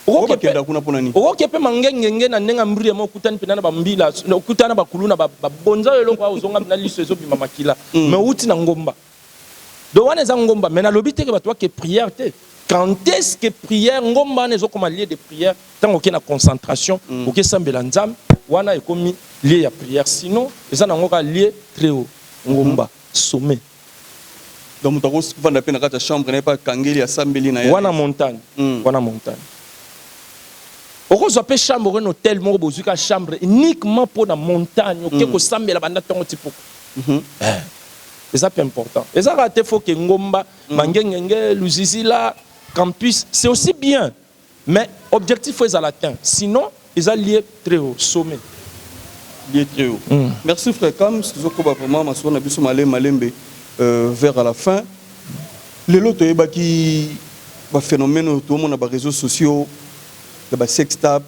[SPEAKER 1] okoke pe mangengenge na ndenga mbri mo kutani pe na ba mbila okutana ba kuluna ba bonza eloko ozonga na liso ezo bima makila mais uti na ngomba do wana za ngomba mais na lobité que batwa que prière te quand est-ce que prière ngomba nezo comme lié de prière tant aucune concentration aucun sambela nzam wana ekomi lié à prière sinon les ana ngoka lié très haut ngomba sommet
[SPEAKER 2] donc mutako vanda pe na kata chambre n'est pas kangeli ya sambeli na ya
[SPEAKER 1] wana montagne okozo pe chambre un hôtel moko bozuka chambre uniquement pour la montagne OK ko sambela banda tongo tipoko c'est ça peu important et ça raté faut que ngomba mangengenge luzizila campus c'est aussi bien mais objectif faut à l'atteindre sinon ils ont lié très haut sommet
[SPEAKER 2] lié très haut merci frère Kams zokoba vraiment masona biso malembe vers à la fin les loto ebaki ba phénomène tout le monde ba réseaux sociaux ba sextap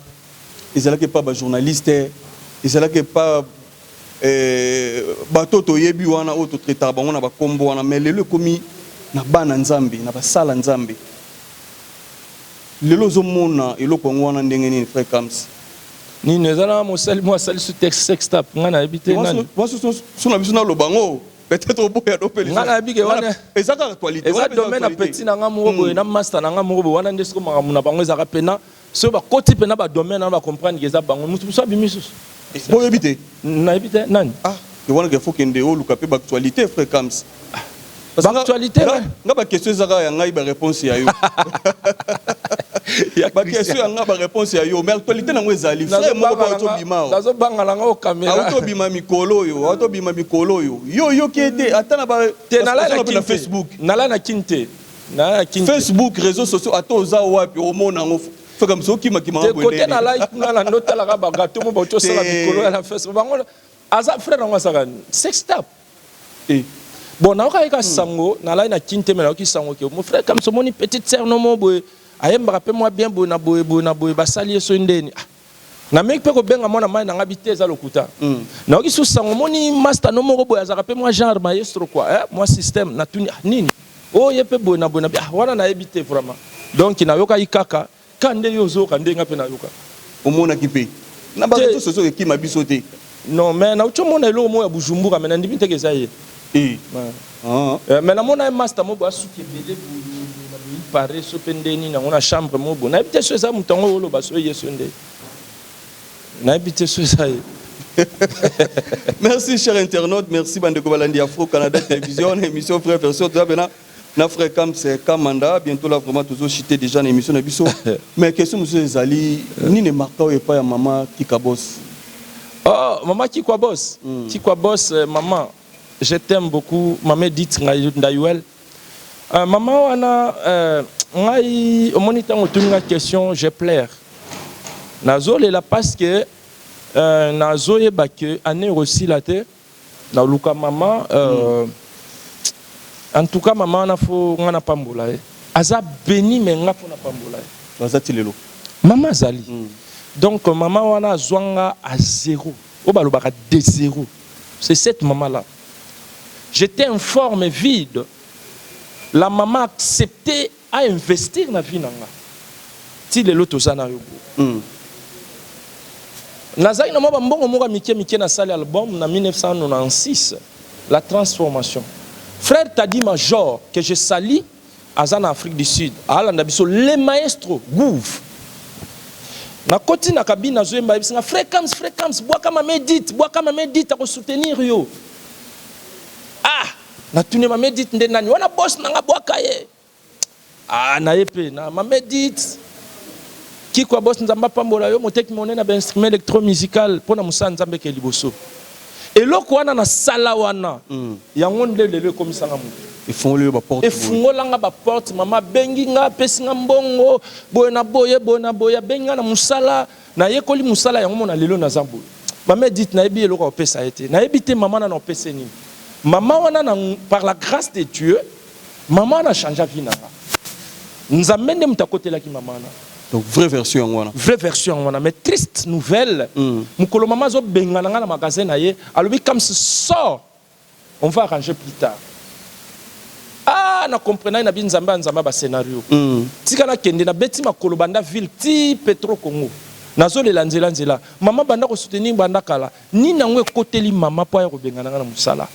[SPEAKER 2] ils allaient pas ba journaliste ils allaient pas bato to yebi wana auto traiter bango na ba kombo wana mais lelo komi na bana nzambe na ba sala nzambe lelo zo mona eloko wana ndenge nini frère Kams
[SPEAKER 1] ni nezana mo sali su texte sextap ngana habité nani
[SPEAKER 2] wasu sona biso na lobango peut-être boya do pele
[SPEAKER 1] ngana habike wana
[SPEAKER 2] ezaka actualité
[SPEAKER 1] eza domaine petit na ngamo boye na master na ngamo wana ndesko makamuna bango ezaka pena so ba koti pena ba domaine na ba comprendre que eza bango mutu so bimisu
[SPEAKER 2] boye bité
[SPEAKER 1] na habité nani
[SPEAKER 2] il faut qu'il y ait une actualité, frère Kams.
[SPEAKER 1] L'actualité,
[SPEAKER 2] nga ba question ezaka ya ngai ba réponse ya yo. Ba question ya nga ba réponse ya yo, mais actualité nango ezali frère moko ba to bima.
[SPEAKER 1] Dazo banga langa o caméra.
[SPEAKER 2] Auto bima mikolo yo, auto bima mikolo yo. Yo qui était atana ba
[SPEAKER 1] na Facebook. Nala na kinte. Na kinte.
[SPEAKER 2] Facebook réseaux sociaux ato za wapi o mona ngo fait comme ça qui m'a
[SPEAKER 1] de côté na like na nota la ba gato mo ba to sala mikolo ya la Facebook. Bango aza frère nango saka sextap. Bon, na oka sango na la na kinte mena ki sango ke mon frère comme moni petite sœur no mo boy ayemba rappelle moi bien boy na boy basali so ndeni na mec pe ko benga mona mai na ngabite za lokuta na oki su sango moni master no mo boy za rappelle moi genre maestro quoi moi système na tuni nini oh yepe boy na wana na ebite vraiment donc na yoka ikaka kande yozo kande ngape na yoka
[SPEAKER 2] omona kipe na ba to soso ki mabiso te
[SPEAKER 1] non mais na ucho mona elo mo ya Bujumbura mais na ndimi teke za ye mais na mona master mo ba suki belé bu paré so pendeni na ona chambre mo bo na habité so za mutongo wolo ba so yeso nde na habité so za
[SPEAKER 2] Merci, chers internautes. Merci, Bandeko Balandi Afro Canada Télévision. Émission Frère Version. Na frère Kam c'est Kamanda. Bientôt là, vraiment, toujours chité déjà dans l'émission. Mais question, monsieur Zali, ni ne marquant et pas maman Kikabos.
[SPEAKER 1] Oh, maman Kikabos. Kikabos, maman, je t'aime beaucoup. Maman dit Ndayuel. Maman, on a. Au moniteur, on tourne la question, je pleure. Nazo est là parce que Nazo est backé, année aussi la terre. Na luka maman. En tout cas, maman, on n'a pas mboula. Aza béni, mais on n'a pas mboula. Maman Zali. Donc, maman, on a zwanga à zéro. Au balobaka de zéro. C'est cette maman-là. J'étais informe vide. La maman a accepté à investir dans la vie. Si les lots aux anayogo. Nazai na mwa mbongo moka mike na sali album na 1996. La transformation. Frère Tadi Major, que je salue, en Afrique du Sud, à Alandabiso, les maestros, Gouv. Na koti na kabine na zoemba ibisa frère Kams, bois kama médite à soutenir yo. Ah, na tune ma médite nde nani, wana boss na nga bois kaye. Ah, na yepe na ma médite. Qui quoi boss nzamba pambola yo motek moné na instrument électromusical pour na musa nzambe ke liboso. Et loko wana na sala wana yango nde lelo komisanga mu
[SPEAKER 2] ils font le porte
[SPEAKER 1] et fungolanga ba porte mama bengi nga pesinga mbongo boyena boya benga na musala na yekoli musala yango mona lelo na zambo mama dit na yebi eloko opesa ete na yebi te mama na opesa ni mama wana na par la grâce de Dieu mama na changé vie na nzambe nde mutakotela ki mama na.
[SPEAKER 2] Donc, vraie version.
[SPEAKER 1] Vraie version, mais triste nouvelle. Mukolo maman zo bengana na magasin na ye, alobi comme ce sort. On va arranger plus tard. Ah, na comprenant na bin nzamba ba scénario. Tika na kende na beti makolo banda ville ti Petro Congo. Nazo le lanzela. Maman banda ko soutenir banda kala. Ni na ngwe koteli maman po ya ko bengana na musala.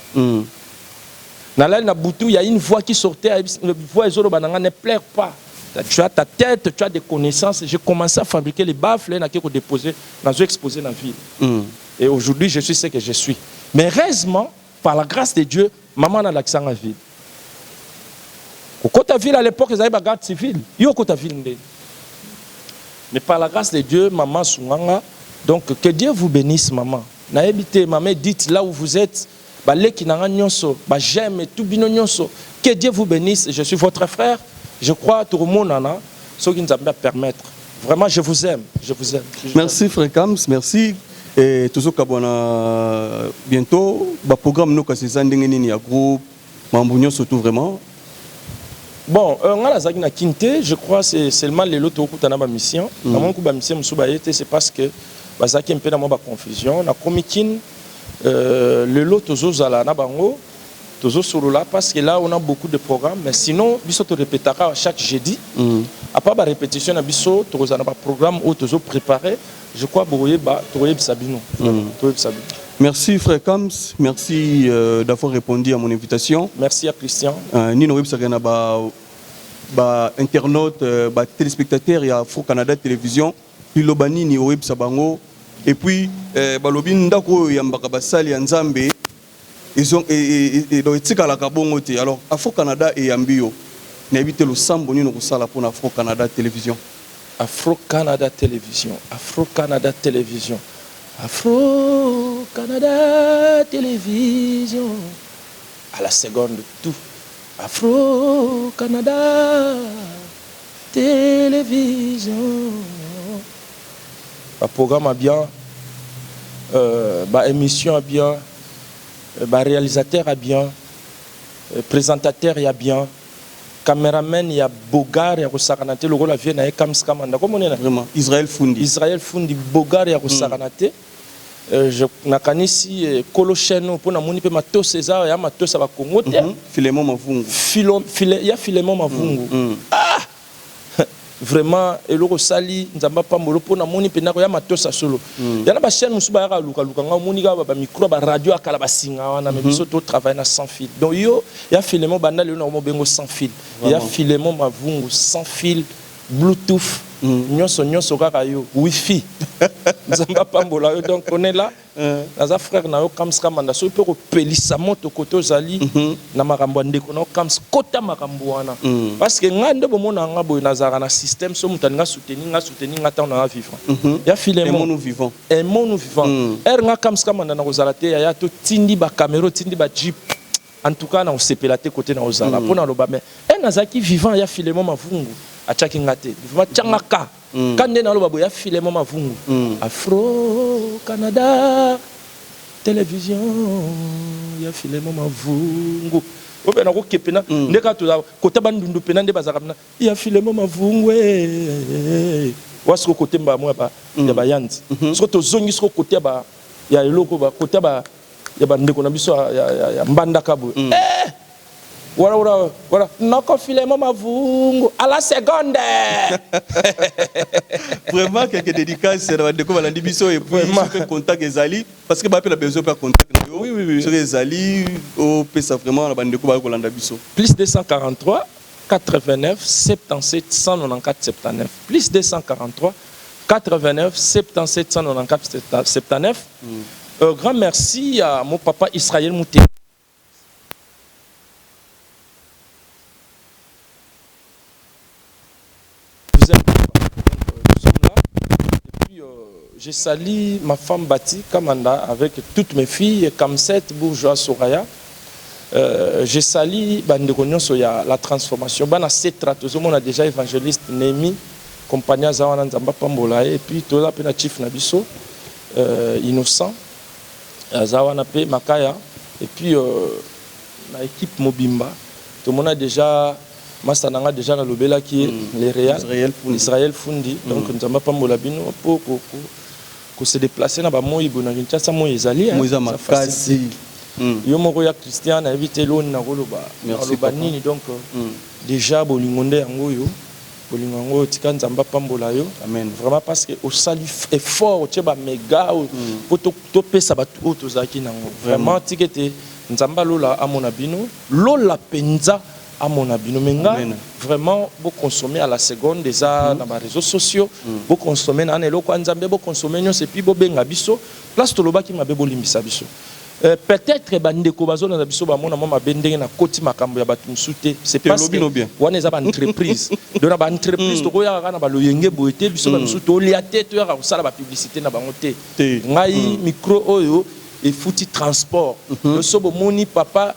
[SPEAKER 1] Na la na butu, il y a une voix qui sortait, une voix ezolo bananga ne pleure pas. Tu as ta tête, tu as des connaissances. J'ai commencé à fabriquer les baffles et je déposé dans exposé dans la ville. Et aujourd'hui, je suis ce que je suis. Mais heureusement, par la grâce de Dieu, maman a l'accent à ville. Au côté ville à l'époque, ils avaient la garde civile. Il y a au côté ville. Mais par la grâce de Dieu, maman sounganga. Donc que Dieu vous bénisse, maman. Naébité, maman, dites là où vous êtes. J'aime tout bino nyonso. Que Dieu vous bénisse. Je suis votre frère. Je crois tout le monde en a, ce qui nous a permettre. Vraiment, je vous aime.
[SPEAKER 2] Merci, Frère Kams, merci. Et toujours bientôt, le programme nous c'est un groupe, Mambounion surtout vraiment.
[SPEAKER 1] Bon, on a la na Kinte, je crois c'est seulement les lots qui ont une mission. Dans mon coup mission c'est parce que bazaki un peu dans ma confusion. Na komikin le lot aux ala na bango. Toujours sur là parce que là on a beaucoup de programmes mais sinon biso te répétera chaque jeudi à part la répétition na biso to za na ba programme ou toujours préparé je crois boye ba toyeb sabino.
[SPEAKER 2] Merci frère Kams, merci d'avoir répondu à mon invitation.
[SPEAKER 1] Merci à Christian.
[SPEAKER 2] Nino web sagana ba internaute ba téléspectateurs ya Afro Canada Télévision pilobani ni web sabango et puis balobi ndako ya mbaka basali ya Nzambe. Ils ont alors Afro Canada et Ambio n'habite le sambo ni nous sala pour Afro Canada Télévision.
[SPEAKER 1] Afro Canada Télévision. Afro Canada Télévision. Afro Canada Télévision. À la seconde tout. Afro Canada Télévision. Le programme a bien, émission a bien. Réalisateur a bien, présentateur il y a bien, caméraman il y a Bogar il y a Rosaranate, le rôle a bien avec Kamskamanda. Comment on est là?
[SPEAKER 2] Vraiment. Israël Fundi
[SPEAKER 1] Bogar il y a Rosaranate. Je n'ai ici Colocheno pour na moni pe mato César il y a mato ça va Congo.
[SPEAKER 2] Filemon Mavungu.
[SPEAKER 1] Il y a Filemon Mavungu. Ah! Vraiment eloko sali nzamba pambolo pona moni pena ko ya matosa solo yana ba chaîne musuba ya luka nga moni ga ba micro ba radio akala basinga wana mais biso to travailler na sans fil donc yo ya Filemon banda le no bengo sans fil ya Filemon Mavungu sans fil bluetooth nyonso nyonso kaka yo wifi nzamba pambola yo donc on est là naza frère na yo kams kamanda so pe ko pelisa moto koto zali na makambo ndeko na kams kota makambo wana parce que ngande bomona nga boy nazara na système so mutani nga soutenir nga tant na vivre ya filemo
[SPEAKER 2] nous vivons
[SPEAKER 1] nga kams kamanda na kozala te ya to tindi ba caméra tindi ba jeep en tout cas na osepela te côté na ozala pona loba mais nazaki vivant ya filemo mavungu achaki ngate vraiment changaka kande na loba boya filemo mavungu Afro Canada télévision ya filemo mavungu obe na ko kepena ndeka to kota bandundu pena nde bazaka na ya filemo mavungu wasko kote mba mo ba ya bayandi so to zongi so kote ba ya eloko ba kote ba ya bandeko na biso ya mbanda kabo voilà noko filemo mavungu à la seconde
[SPEAKER 2] vraiment quelques dédicaces na bandeko balandi biso et puis ce contact ezali parce que ba pe la besoin pas contact na yo
[SPEAKER 1] oui
[SPEAKER 2] sur ezali au pesa vraiment na bandeko ba kolanda biso
[SPEAKER 1] plus 243 89 77 194 79 plus 243 89 77 194 79 grand merci à mon papa Israël Mouté. Nous sommes là. Et puis, j'ai sali ma femme Bati Kamanda avec toutes mes filles, Kamset, Bourgeois, Soraya. J'ai sali Bandekonyon Soya, la transformation. Bana Setra, on a déjà évangéliste Némi, compagnie Zawana Nzamba Pambola, et puis tout là, Chief Nabiso, Innocent. Zawana Pe Makaya et puis la équipe Mobimba tout le monde a déjà Mastananga déjà dans le Bela qui est les Israël Fundi donc nous avons pas molabino pour se déplacer na ba moyi bona kinchasa moyi ezali
[SPEAKER 2] moyiza makasi
[SPEAKER 1] yo moko ya Christian a évité l'on na koloba nini donc déjà bolingonde yango yo bolingo tika nzamba pambola yo
[SPEAKER 2] amen
[SPEAKER 1] vraiment parce que au salut effort tu ba méga pour to pesa ba to zaki nango vraiment tikete nzamba lola amona bino lola penza amona bino menga vraiment beau consommer à la seconde déjà dans les réseaux sociaux beau consommer na eloko nzambe beau consommer nyonso et puis bo benga biso place to loba ki mabe bolimbisa biso peut-être bandeko bazona na biso ba mona mama bendenge na koti makambo ya batu msute c'est parce que wana eza ba entreprise dona ba entreprise to koya kana ba loyenge boete biso ba msute oliate to ya ko sala ba publicité na bango te ngai micro oyo et fouti transport le sobo moni papa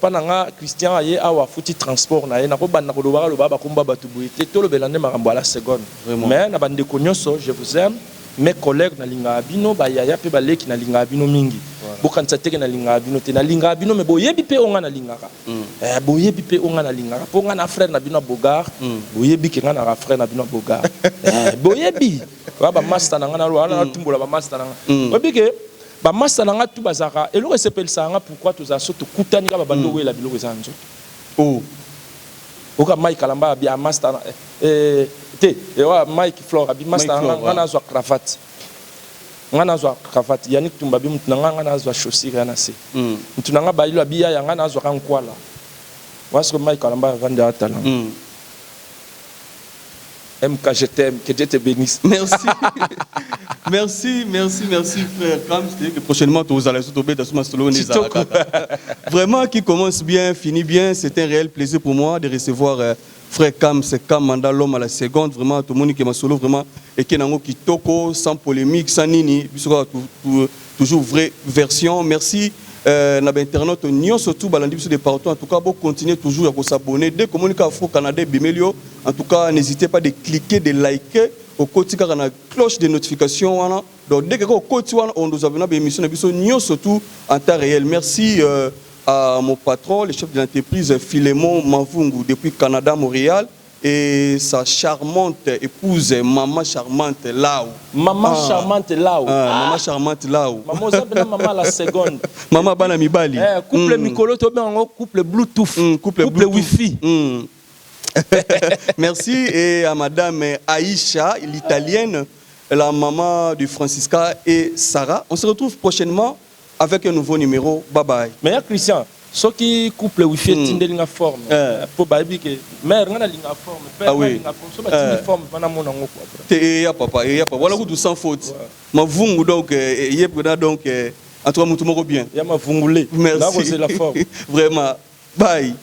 [SPEAKER 1] nanga Christian aye awa fouti transport na ye na ko banda ko loba ba komba batu boete to lobelande makambo à la seconde mais na bandeko nyonso je vous aime mes collègues na linga abino ba yaya pe ba leki na linga abino mingi bokanisa teke na linga abino te na linga abino me boyebi pe onga na lingaka boyebi pe onga na lingaka po nga na frère na bino bogar boyebi ke nga na frère na bino bogar boyebi ba master na nga na na tumbola ba master na nga boyebi ke ba master na nga tu bazaka eloko sepelisa nga pourquoi to za soto kutani ka ba bando wela biloko zanzo oka Mike Kalamba bi a master te ewa Mike Flora bi master nga na zo cravate nga na zo cravate Yannick Tumbabi mutu nga na zo chaussure na se mutu nga ba ilo biya ya nga na zo kankwala wasko Mike Kalamba vendre atala MK je t'aime, que Dieu te bénisse.
[SPEAKER 2] Merci. merci frère. Comme je dis que prochainement tu vas tomber dans ce masolo. Vraiment qui commence bien, finit bien, c'est un réel plaisir pour moi de recevoir frère Kam, c'est Kam Manda l'homme à la seconde, vraiment tout le monde qui m'a solo vraiment et qui n'a qui toko sans polémique, sans nini, toujours vraie version. Merci. Internaute Nyon surtout balandi de partout en tout cas pour continuer toujours à s'abonner dès communiquer Afro Canada Bimelio en tout cas n'hésitez pas de cliquer de liker au côté car la cloche de notification donc dès que au côté on nous a venu à émission Nyon surtout en temps réel merci à mon patron le chef de l'entreprise Philémon Mavungu depuis Canada Montréal et sa charmante épouse, maman charmante Lao.
[SPEAKER 1] Maman charmante Lao.
[SPEAKER 2] Maman charmante Lao.
[SPEAKER 1] Maman ça maman la seconde.
[SPEAKER 2] Maman bana mibali.
[SPEAKER 1] Couple Mikolo to bien couple Bluetooth, couple Wi-Fi.
[SPEAKER 2] Merci et à madame Aïcha, l'italienne, la maman de Francisca et Sarah. On se retrouve prochainement avec un nouveau numéro. Bye bye.
[SPEAKER 1] Mais Christian Ce qui couple ou fait tindelinga forme. Pour baby que mère ngana linga forme, père linga forme. So ba forme bana mona ngoko après.
[SPEAKER 2] Et ya papa, voilà tout sans faute. Ma vungu donc yebna donc en toi mutu moko bien.
[SPEAKER 1] Ya ma vungulé.
[SPEAKER 2] Merci.
[SPEAKER 1] Là vous c'est la forme.
[SPEAKER 2] Vraiment. Bye.